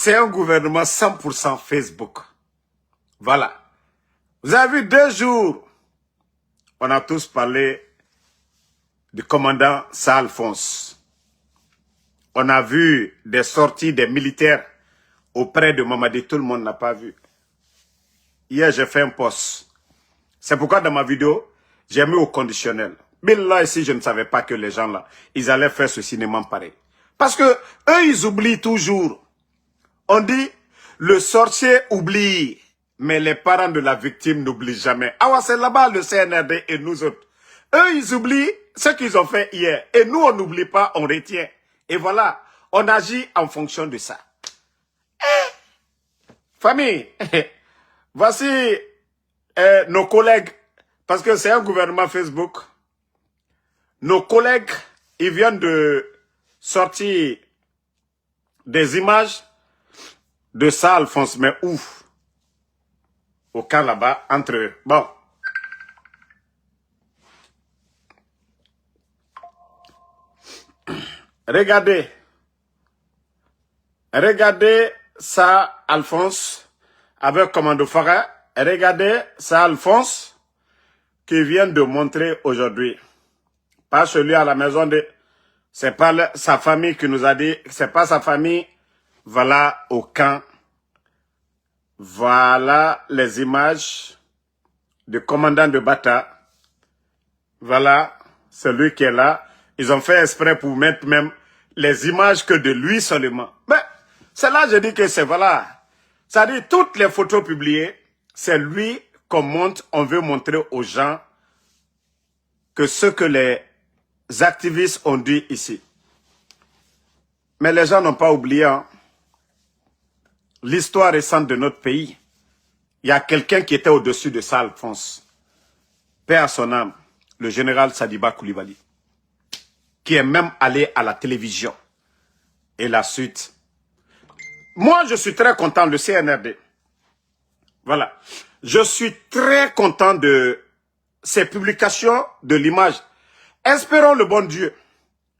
c'est un gouvernement 100% Facebook. Voilà. Vous avez vu 2 jours, on a tous parlé du commandant Saint-Alphonse. On a vu des sorties des militaires auprès de Mamadi, tout le monde n'a pas vu. Hier, j'ai fait un post. C'est pourquoi dans ma vidéo, j'ai mis au conditionnel. Billah, ici, je ne savais pas que les gens là, ils allaient faire ce cinéma pareil. Parce que eux, ils oublient toujours. On dit, le sorcier oublie, mais les parents de la victime n'oublient jamais. Ah ouais, c'est là-bas le CNRD et nous autres. Eux, ils oublient ce qu'ils ont fait hier. Et nous, on n'oublie pas, on retient. Et voilà, on agit en fonction de ça. Famille, voici nos collègues, parce que c'est un gouvernement Facebook. Nos collègues, ils viennent de sortir des images de ça, Alphonse, mais ouf, au camp là-bas, entre eux. Bon. Regardez. Regardez ça, Alphonse, avec Commando Farah. Regardez ça, Alphonse, qui vient de montrer aujourd'hui. Pas celui à la maison de... C'est pas sa famille qui nous a dit... C'est pas sa famille. Voilà au camp. Voilà les images du commandant de Bata. Voilà, celui qui est là. Ils ont fait exprès pour mettre même les images que de lui seulement. Mais c'est là que je dis que c'est voilà. Ça dit toutes les photos publiées, c'est lui qu'on montre, on veut montrer aux gens que ce que les activistes ont dit ici. Mais les gens n'ont pas oublié hein, l'histoire récente de notre pays. Il y a quelqu'un qui était au-dessus de ça, Alphonse. Paix à son âme, le général Sadiba Koulibaly, qui est même allé à la télévision. Et la suite. Moi, je suis très content de CNRD. Voilà. Je suis très content de ces publications de l'image. Espérons le bon Dieu.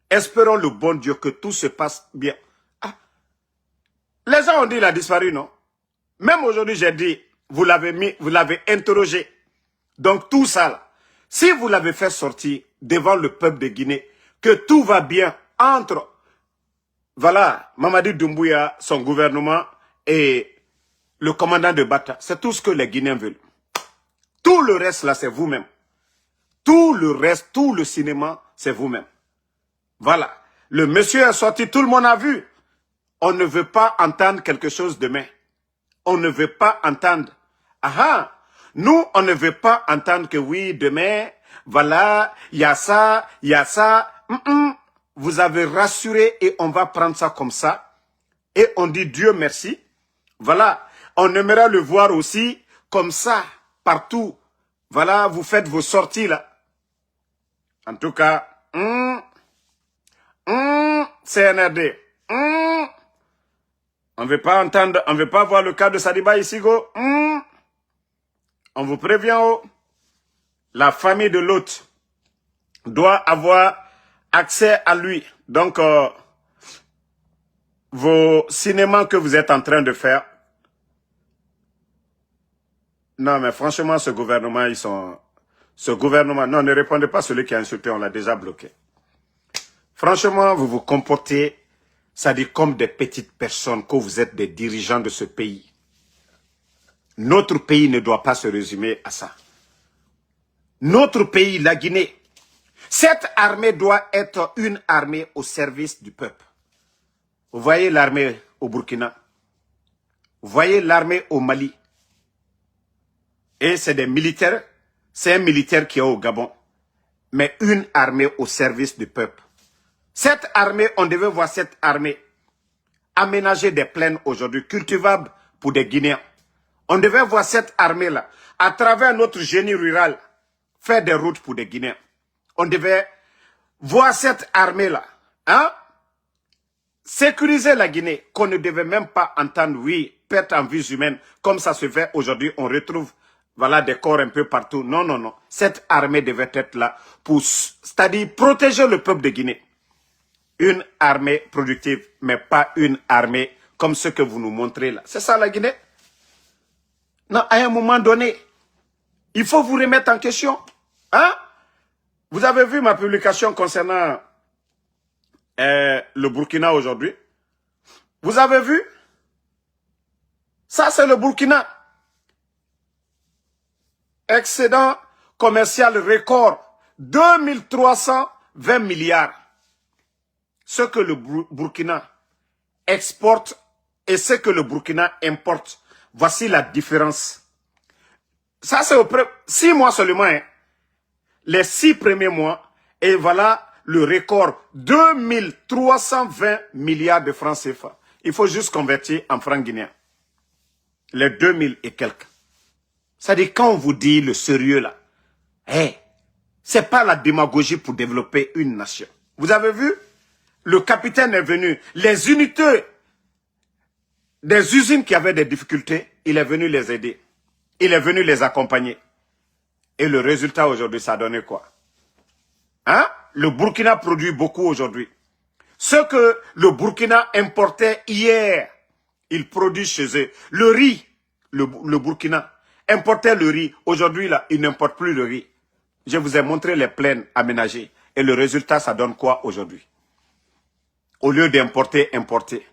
Espérons le bon Dieu que tout se passe bien. Ah. Les gens ont dit qu'il a disparu, non? Même aujourd'hui, j'ai dit, vous l'avez mis, vous l'avez interrogé. Donc tout ça, là, si vous l'avez fait sortir devant le peuple de Guinée, que tout va bien entre, voilà, Mamadi Doumbouya, son gouvernement et le commandant de Bata, c'est tout ce que les Guinéens veulent. Tout le reste là, c'est vous-même. Tout le reste, tout le cinéma, c'est vous-même. Voilà. Le monsieur est sorti, tout le monde a vu. On ne veut pas entendre quelque chose demain. On ne veut pas entendre. Ah, nous, on ne veut pas entendre que oui, demain, voilà, il y a ça, il y a ça. Vous avez rassuré et on va prendre ça comme ça. Et on dit Dieu merci. Voilà, on aimerait le voir aussi comme ça, partout. Voilà, vous faites vos sorties là. En tout cas, CNRD. On ne veut pas entendre, on ne veut pas voir le cas de Sadiba ici, go. On vous prévient, oh. La famille de l'autre doit avoir accès à lui. Donc, vos cinémas que vous êtes en train de faire. Non, mais franchement, ce gouvernement, ils sont... Ce gouvernement, non, ne répondez pas à celui qui a insulté, on l'a déjà bloqué. Franchement, vous vous comportez, ça dit comme des petites personnes, que vous êtes des dirigeants de ce pays. Notre pays ne doit pas se résumer à ça. Notre pays, la Guinée, cette armée doit être une armée au service du peuple. Vous voyez l'armée au Burkina, vous voyez l'armée au Mali, et c'est des militaires, c'est un militaire qui est au Gabon, mais une armée au service du peuple. Cette armée, on devait voir cette armée aménager des plaines aujourd'hui, cultivables pour des Guinéens. On devait voir cette armée-là, à travers notre génie rural, faire des routes pour des Guinéens. On devait voir cette armée-là, hein, sécuriser la Guinée, qu'on ne devait même pas entendre, oui, perte en vies humaines, comme ça se fait aujourd'hui, on retrouve, voilà, des corps un peu partout. Non, non, non. Cette armée devait être là pour, c'est-à-dire protéger le peuple de Guinée. Une armée productive, mais pas une armée comme ce que vous nous montrez là. C'est ça la Guinée? Non, à un moment donné, il faut vous remettre en question. Hein? Vous avez vu ma publication concernant le Burkina aujourd'hui? Vous avez vu? Ça, c'est le Burkina. Excédent commercial record, 2320 milliards. Ce que le Burkina exporte et ce que le Burkina importe, voici la différence. Ça, c'est 6 mois seulement. Hein. Les 6 premiers mois, et voilà le record, 2320 milliards de francs CFA. Il faut juste convertir en francs guinéens. Les 2000 et quelques. C'est-à-dire, quand on vous dit le sérieux là, hey, c'est pas la démagogie pour développer une nation. Vous avez vu? Le capitaine est venu. Les unités des usines qui avaient des difficultés, il est venu les aider. Il est venu les accompagner. Et le résultat aujourd'hui, ça a donné quoi? Hein? Le Burkina produit beaucoup aujourd'hui. Ce que le Burkina importait hier, il produit chez eux. Le riz, le Burkina importait le riz. Aujourd'hui, là, il n'importe plus le riz. Je vous ai montré les plaines aménagées. Et le résultat, ça donne quoi aujourd'hui? Au lieu d'importer, importer.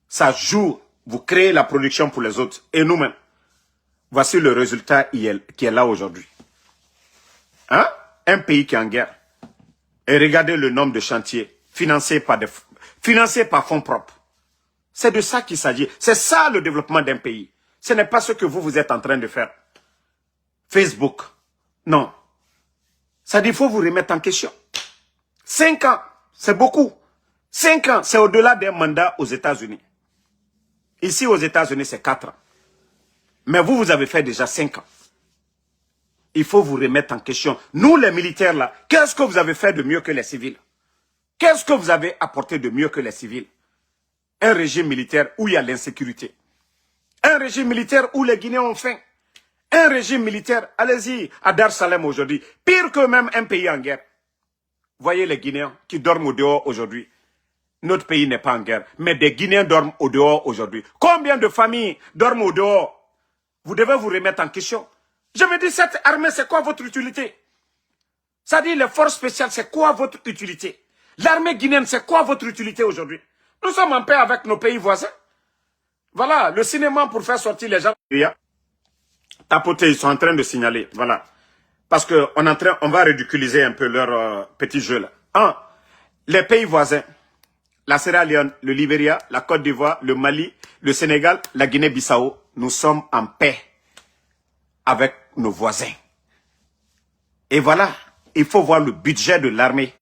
Ça joue. Vous créez la production pour les autres. Et nous-mêmes. Voici le résultat qui est là aujourd'hui. Hein? Un pays qui est en guerre. Et regardez le nombre de chantiers financés par fonds propres. C'est de ça qu'il s'agit. C'est ça le développement d'un pays. Ce n'est pas ce que vous êtes en train de faire. Facebook. Non. Ça dit, il faut vous remettre en question. 5 ans, c'est beaucoup. 5 ans, c'est au-delà d'un mandat aux États-Unis. Ici, aux États-Unis, c'est 4 ans. Mais vous avez fait déjà 5 ans. Il faut vous remettre en question. Nous, les militaires, là, qu'est-ce que vous avez fait de mieux que les civils? Qu'est-ce que vous avez apporté de mieux que les civils? Un régime militaire où il y a l'insécurité. Un régime militaire où les Guinéens ont faim. Un régime militaire, allez-y, à Dar Salem aujourd'hui, pire que même un pays en guerre. Voyez les Guinéens qui dorment au dehors aujourd'hui. Notre pays n'est pas en guerre, mais des Guinéens dorment au dehors aujourd'hui. Combien de familles dorment au dehors? Vous devez vous remettre en question. Je me dis, cette armée, c'est quoi votre utilité? Ça dit, les forces spéciales, c'est quoi votre utilité? L'armée guinéenne, c'est quoi votre utilité aujourd'hui? Nous sommes en paix avec nos pays voisins. Voilà, le cinéma pour faire sortir les gens. Tapoter, ils sont en train de signaler. Voilà. Parce qu'on va ridiculiser un peu leur petit jeu là. Les pays voisins. La Sierra Leone, le Libéria, la Côte d'Ivoire, le Mali, le Sénégal, la Guinée-Bissau. Nous sommes en paix avec nos voisins. Et voilà, il faut voir le budget de l'armée